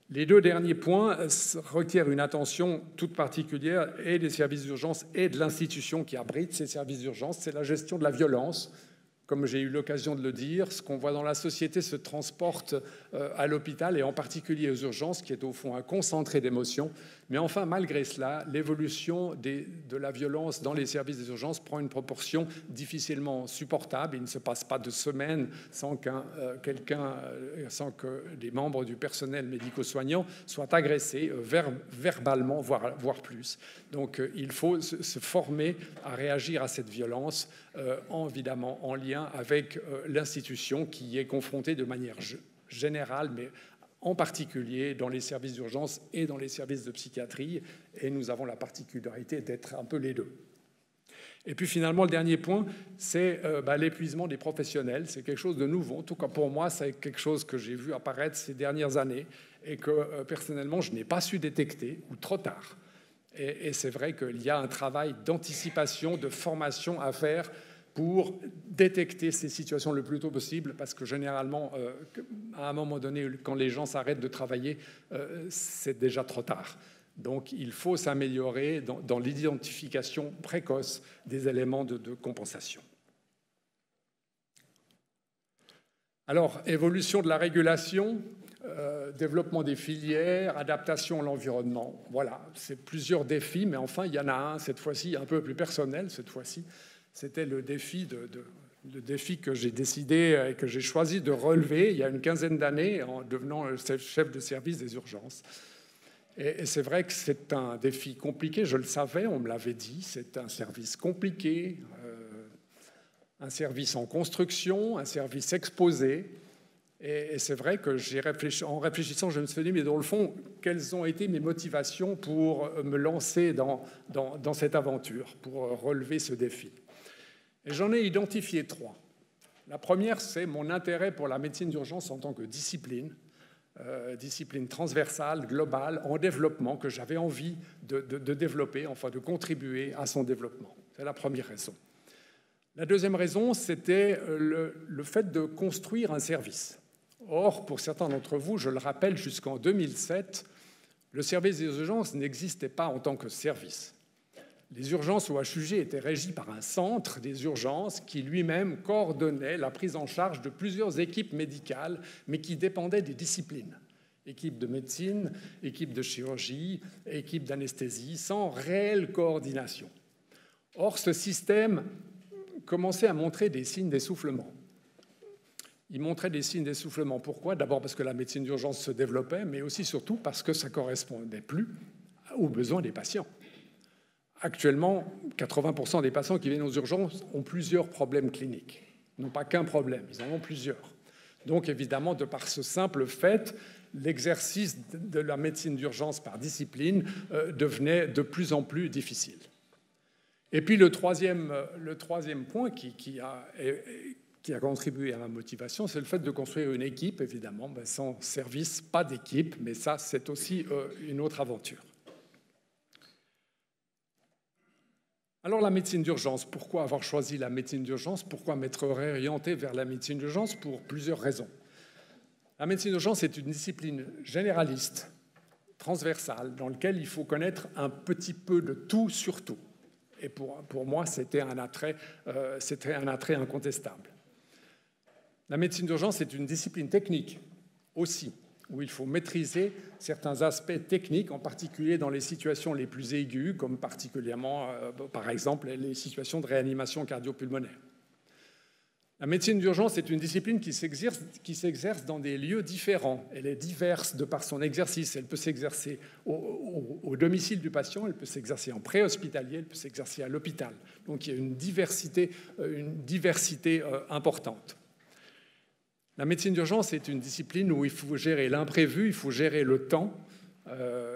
Les 2 derniers points requièrent une attention toute particulière et des services d'urgence et de l'institution qui abrite ces services d'urgence. C'est la gestion de la violence. Comme j'ai eu l'occasion de le dire, ce qu'on voit dans la société se transporte à l'hôpital et en particulier aux urgences, qui est au fond un concentré d'émotions. Mais enfin, malgré cela, l'évolution de la violence dans les services des urgences prend une proportion difficilement supportable. Il ne se passe pas de semaines sans sans que les membres du personnel médico-soignant soient agressés verbalement, voire plus. Donc il faut se former à réagir à cette violence, évidemment en lien avec l'institution qui est confrontée de manière générale, mais en particulier dans les services d'urgence et dans les services de psychiatrie. Et nous avons la particularité d'être un peu les deux. Et puis finalement, le dernier point, c'est l'épuisement des professionnels. C'est quelque chose de nouveau. En tout cas, pour moi, c'est quelque chose que j'ai vu apparaître ces dernières années et que personnellement, je n'ai pas su détecter, ou trop tard. Et c'est vrai qu'il y a un travail d'anticipation, de formation à faire pour détecter ces situations le plus tôt possible, parce que généralement, à un moment donné, quand les gens s'arrêtent de travailler, c'est déjà trop tard. Donc il faut s'améliorer dans l'identification précoce des éléments de compensation. Alors, évolution de la régulation, développement des filières, adaptation à l'environnement. Voilà, c'est plusieurs défis, mais enfin, il y en a un, cette fois-ci, un peu plus personnel, cette fois-ci. C'était le défi que j'ai décidé et que j'ai choisi de relever il y a une quinzaine d'années en devenant chef de service des urgences. Et c'est vrai que c'est un défi compliqué, je le savais, on me l'avait dit, c'est un service compliqué, un service en construction, un service exposé. Et c'est vrai que en réfléchissant, je me suis dit, mais dans le fond, quelles ont été mes motivations pour me lancer dans cette aventure, pour relever ce défi? Et j'en ai identifié 3. La première, c'est mon intérêt pour la médecine d'urgence en tant que discipline transversale, globale, en développement, que j'avais envie de développer, enfin de contribuer à son développement. C'est la première raison. La deuxième raison, c'était le fait de construire un service. Or, pour certains d'entre vous, je le rappelle, jusqu'en 2007, le service des urgences n'existait pas en tant que service. Les urgences au HUG étaient régies par un centre des urgences qui lui-même coordonnait la prise en charge de plusieurs équipes médicales, mais qui dépendaient des disciplines. Équipe de médecine, équipe de chirurgie, équipe d'anesthésie, sans réelle coordination. Or, ce système commençait à montrer des signes d'essoufflement. Il montrait des signes d'essoufflement. Pourquoi? D'abord parce que la médecine d'urgence se développait, mais aussi surtout parce que ça ne correspondait plus aux besoins des patients. Actuellement, 80% des patients qui viennent aux urgences ont plusieurs problèmes cliniques. Ils n'ont pas qu'un problème, ils en ont plusieurs. Donc évidemment, de par ce simple fait, l'exercice de la médecine d'urgence par discipline devenait de plus en plus difficile. Et puis le troisième point qui a contribué à ma motivation, c'est le fait de construire une équipe, évidemment. Sans service, pas d'équipe, mais ça, c'est aussi une autre aventure. Alors la médecine d'urgence, pourquoi avoir choisi la médecine d'urgence? Pourquoi m'être réorienté vers la médecine d'urgence? Pour plusieurs raisons. La médecine d'urgence est une discipline généraliste, transversale, dans laquelle il faut connaître un petit peu de tout sur tout. Et pour moi, c'était un attrait incontestable. La médecine d'urgence est une discipline technique aussi, où il faut maîtriser certains aspects techniques, en particulier dans les situations les plus aiguës, comme particulièrement, par exemple, les situations de réanimation cardio-pulmonaire. La médecine d'urgence est une discipline qui s'exerce dans des lieux différents. Elle est diverse de par son exercice. Elle peut s'exercer au domicile du patient, elle peut s'exercer en préhospitalier, elle peut s'exercer à l'hôpital. Donc il y a une diversité importante. La médecine d'urgence est une discipline où il faut gérer l'imprévu, il faut gérer le temps,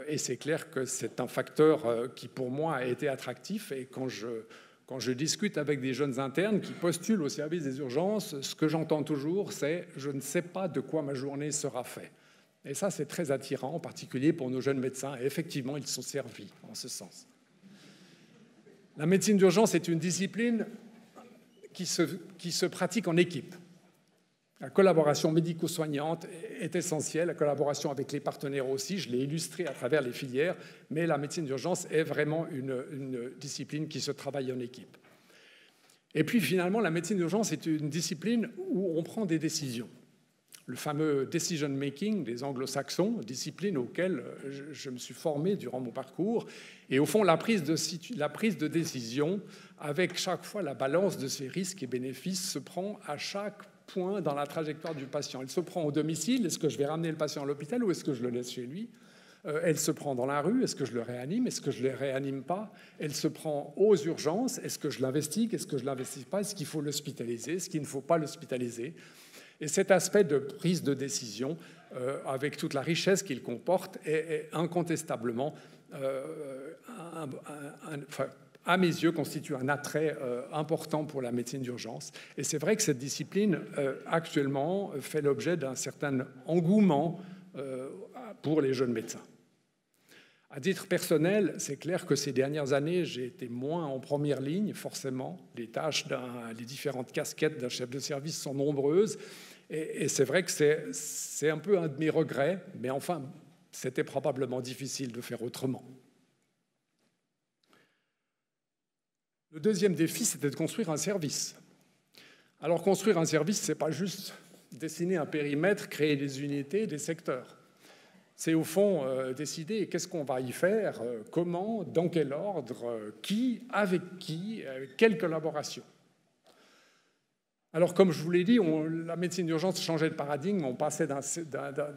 et c'est clair que c'est un facteur qui, pour moi, a été attractif. Et quand je discute avec des jeunes internes qui postulent au service des urgences, ce que j'entends toujours, c'est « je ne sais pas de quoi ma journée sera faite ». Et ça, c'est très attirant, en particulier pour nos jeunes médecins. Et effectivement, ils sont servis en ce sens. La médecine d'urgence est une discipline qui se pratique en équipe. La collaboration médico-soignante est essentielle, la collaboration avec les partenaires aussi, je l'ai illustré à travers les filières, mais la médecine d'urgence est vraiment une discipline qui se travaille en équipe. Et puis finalement, la médecine d'urgence est une discipline où on prend des décisions. Le fameux decision making des anglo-saxons, discipline auquel je me suis formé durant mon parcours. Et au fond, la prise de décision, avec chaque fois la balance de ses risques et bénéfices, se prend à chaque point dans la trajectoire du patient. Elle se prend au domicile, est-ce que je vais ramener le patient à l'hôpital ou est-ce que je le laisse chez lui? Elle se prend dans la rue, est-ce que je le réanime, est-ce que je ne le réanime pas? Elle se prend aux urgences, est-ce que je l'investigue, est-ce que je ne l'investigue pas? Est-ce qu'il faut l'hospitaliser, est-ce qu'il ne faut pas l'hospitaliser? Et cet aspect de prise de décision, avec toute la richesse qu'il comporte, est incontestablement, à mes yeux, constitue un attrait important pour la médecine d'urgence. Et c'est vrai que cette discipline, actuellement, fait l'objet d'un certain engouement pour les jeunes médecins. À titre personnel, c'est clair que ces dernières années, j'ai été moins en première ligne, forcément. Les tâches, les différentes casquettes d'un chef de service sont nombreuses. Et c'est vrai que c'est un peu un de mes regrets, mais enfin, c'était probablement difficile de faire autrement. Le deuxième défi, c'était de construire un service. Alors, construire un service, ce n'est pas juste dessiner un périmètre, créer des unités, des secteurs. C'est au fond décider qu'est-ce qu'on va y faire, comment, dans quel ordre, qui, avec quelle collaboration. Alors, comme je vous l'ai dit, la médecine d'urgence changeait de paradigme. On passait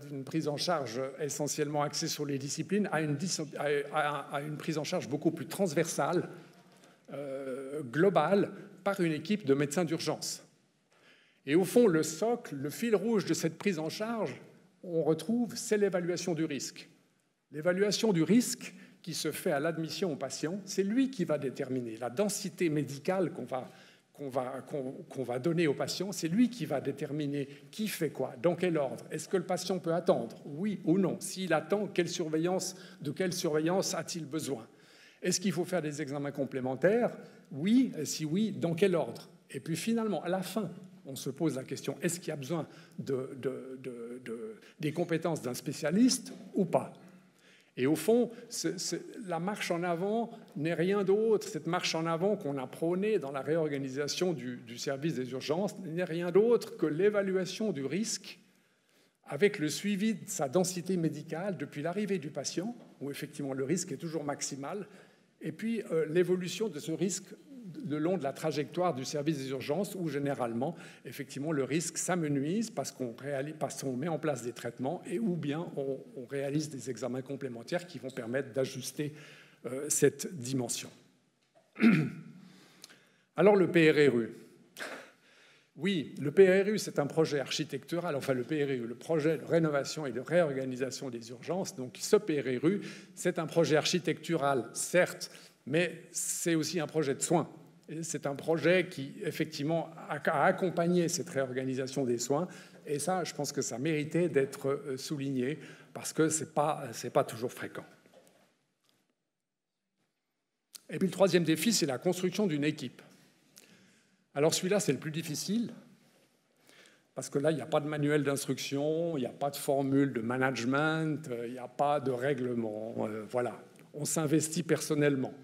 d'une prise en charge essentiellement axée sur les disciplines à une prise en charge beaucoup plus transversale, globale, par une équipe de médecins d'urgence. Et au fond, le socle, le fil rouge de cette prise en charge, on retrouve, c'est l'évaluation du risque. L'évaluation du risque qui se fait à l'admission au patient, c'est lui qui va déterminer la densité médicale qu'on va donner au patient, c'est lui qui va déterminer qui fait quoi, dans quel ordre. Est-ce que le patient peut attendre? Oui ou non? S'il attend, de quelle surveillance a-t-il besoin? Est-ce qu'il faut faire des examens complémentaires? Oui. Si oui, dans quel ordre? Et puis finalement, à la fin, on se pose la question, est-ce qu'il y a besoin des compétences d'un spécialiste ou pas? Et au fond, la marche en avant n'est rien d'autre. Cette marche en avant qu'on a prônée dans la réorganisation du service des urgences n'est rien d'autre que l'évaluation du risque avec le suivi de sa densité médicale depuis l'arrivée du patient, où effectivement le risque est toujours maximal, et puis l'évolution de ce risque le long de la trajectoire du service des urgences, où généralement, effectivement, le risque s'amenuise parce qu'on met en place des traitements et ou bien on réalise des examens complémentaires qui vont permettre d'ajuster cette dimension. Alors le PRRU. Oui, le PRRU, c'est un projet architectural, enfin le PRRU, le projet de rénovation et de réorganisation des urgences. Donc ce PRRU, c'est un projet architectural, certes, mais c'est aussi un projet de soins. C'est un projet qui, effectivement, a accompagné cette réorganisation des soins. Et ça, je pense que ça méritait d'être souligné parce que ce n'est pas toujours fréquent. Et puis le troisième défi, c'est la construction d'une équipe. Alors celui-là, c'est le plus difficile parce que là, il n'y a pas de manuel d'instruction, il n'y a pas de formule de management, il n'y a pas de règlement. Voilà, on s'investit personnellement.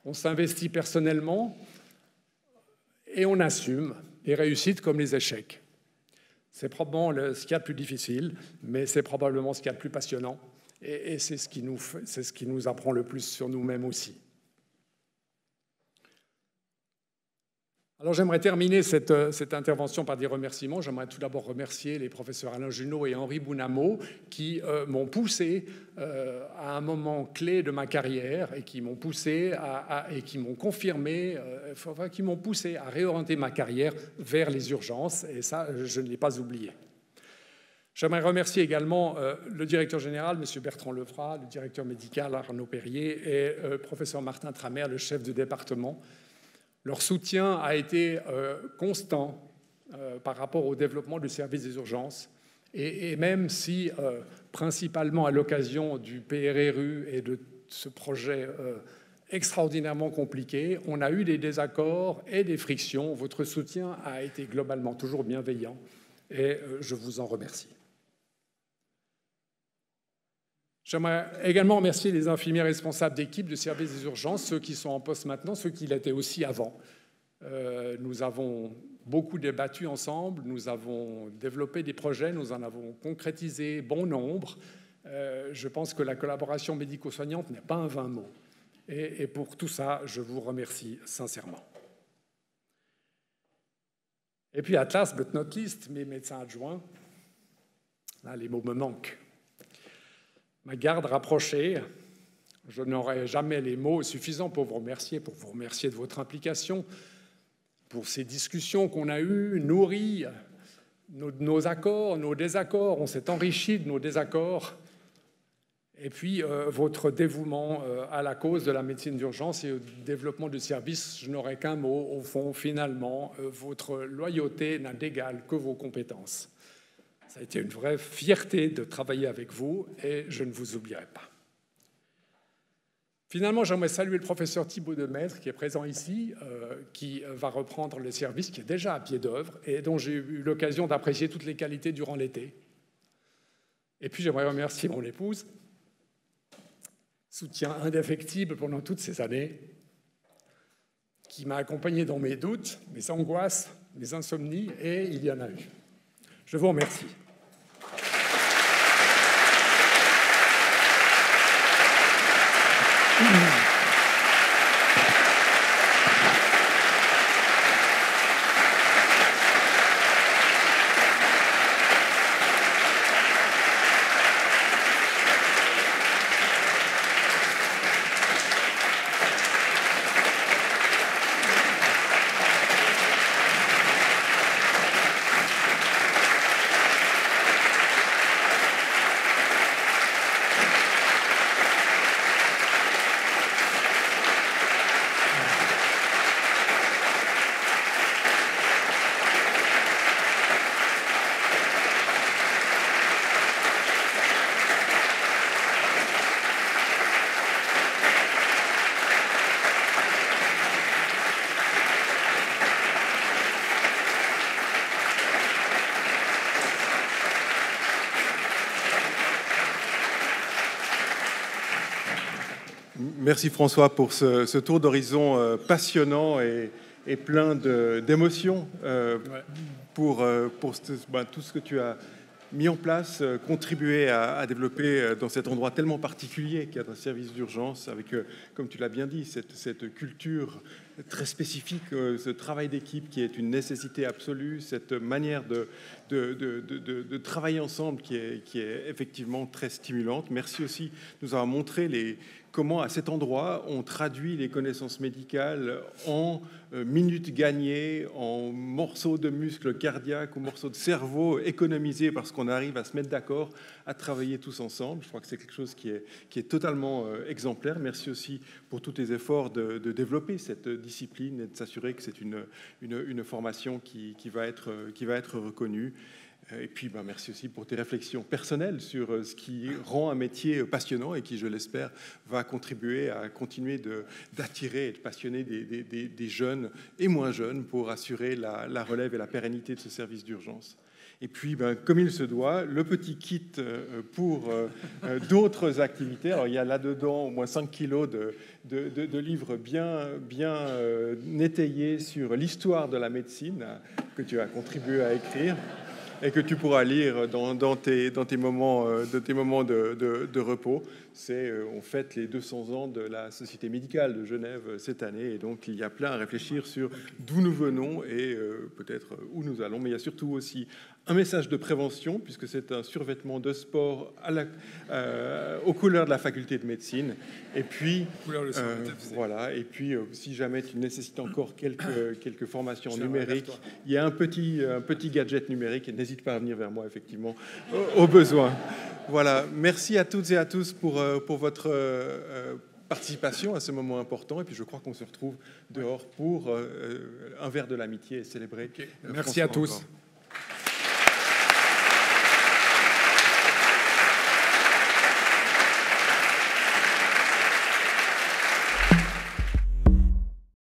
On s'investit personnellement et on assume les réussites comme les échecs. C'est probablement ce qu'il y a de plus difficile, mais c'est probablement ce qu'il y a de plus passionnant. Et c'est ce qui nous apprend le plus sur nous-mêmes aussi. Alors j'aimerais terminer cette intervention par des remerciements. J'aimerais tout d'abord remercier les professeurs Alain Junot et Henri Bounamo qui m'ont poussé à un moment clé de ma carrière et qui m'ont poussé et qui m'ont confirmé, qui m'ont poussé à réorienter ma carrière vers les urgences. Et ça, je ne l'ai pas oublié. J'aimerais remercier également le directeur général, M. Bertrand Lefrat, le directeur médical Arnaud Perrier et le professeur Martin Tramer, le chef de département. Leur soutien a été constant par rapport au développement du service des urgences. Et même si, principalement à l'occasion du PRRU et de ce projet extraordinairement compliqué, on a eu des désaccords et des frictions, votre soutien a été globalement toujours bienveillant et je vous en remercie. J'aimerais également remercier les infirmiers responsables d'équipe de service des urgences, ceux qui sont en poste maintenant, ceux qui l'étaient aussi avant. Nous avons beaucoup débattu ensemble, nous avons développé des projets, nous en avons concrétisé bon nombre. Je pense que la collaboration médico-soignante n'est pas un vain mot. Et pour tout ça, je vous remercie sincèrement. Et puis, at last but not least, mes médecins adjoints, là, les mots me manquent. Ma garde rapprochée, je n'aurai jamais les mots suffisants pour vous remercier de votre implication, pour ces discussions qu'on a eues, nourries, nos accords, nos désaccords, on s'est enrichi de nos désaccords, et puis votre dévouement à la cause de la médecine d'urgence et au développement du service. Je n'aurai qu'un mot, au fond, finalement, votre loyauté n'a d'égal que vos compétences. Ça a été une vraie fierté de travailler avec vous, et je ne vous oublierai pas. Finalement, j'aimerais saluer le professeur Thibaut Demaître, qui est présent ici, qui va reprendre le service, qui est déjà à pied d'œuvre, et dont j'ai eu l'occasion d'apprécier toutes les qualités durant l'été. Et puis, j'aimerais remercier mon épouse, soutien indéfectible pendant toutes ces années, qui m'a accompagné dans mes doutes, mes angoisses, mes insomnies, et il y en a eu. Je vous remercie.
Merci François pour ce tour d'horizon passionnant et plein d'émotions pour tout ce que tu as mis en place, contribué à développer dans cet endroit tellement particulier qui est un service d'urgence avec, comme tu l'as bien dit, cette culture très spécifique, ce travail d'équipe qui est une nécessité absolue, cette manière de travailler ensemble qui est effectivement très stimulante. Merci aussi de nous avoir montré comment, à cet endroit, on traduit les connaissances médicales en minutes gagnées, en morceaux de muscles cardiaques ou morceaux de cerveau économisés parce qu'on arrive à se mettre d'accord, à travailler tous ensemble. Je crois que c'est quelque chose qui est totalement exemplaire. Merci aussi pour tous tes efforts de développer cette discipline et de s'assurer que c'est une formation qui va être reconnue. Et puis, merci aussi pour tes réflexions personnelles sur ce qui rend un métier passionnant et qui, je l'espère, va contribuer à continuer d'attirer et de passionner des jeunes et moins jeunes pour assurer la relève et la pérennité de ce service d'urgence. Et puis, comme il se doit, le petit kit pour d'autres activités. Alors, il y a là-dedans au moins 5 kilos de livres bien étayés sur l'histoire de la médecine que tu as contribué à écrire et que tu pourras lire dans tes moments de repos. On fête les 200 ans de la Société médicale de Genève cette année, et donc il y a plein à réfléchir sur d'où nous venons et peut-être où nous allons, mais il y a surtout aussi un message de prévention, puisque c'est un survêtement de sport aux couleurs de la faculté de médecine. Et puis, voilà. Et puis, si jamais tu nécessites encore quelques formations numériques, il y a un petit gadget numérique, et n'hésite pas à venir vers moi, effectivement, au besoin. Voilà. Merci à toutes et à tous pour votre participation à ce moment important. Et puis, je crois qu'on se retrouve dehors pour un verre de l'amitié et célébrer.
Merci à tous.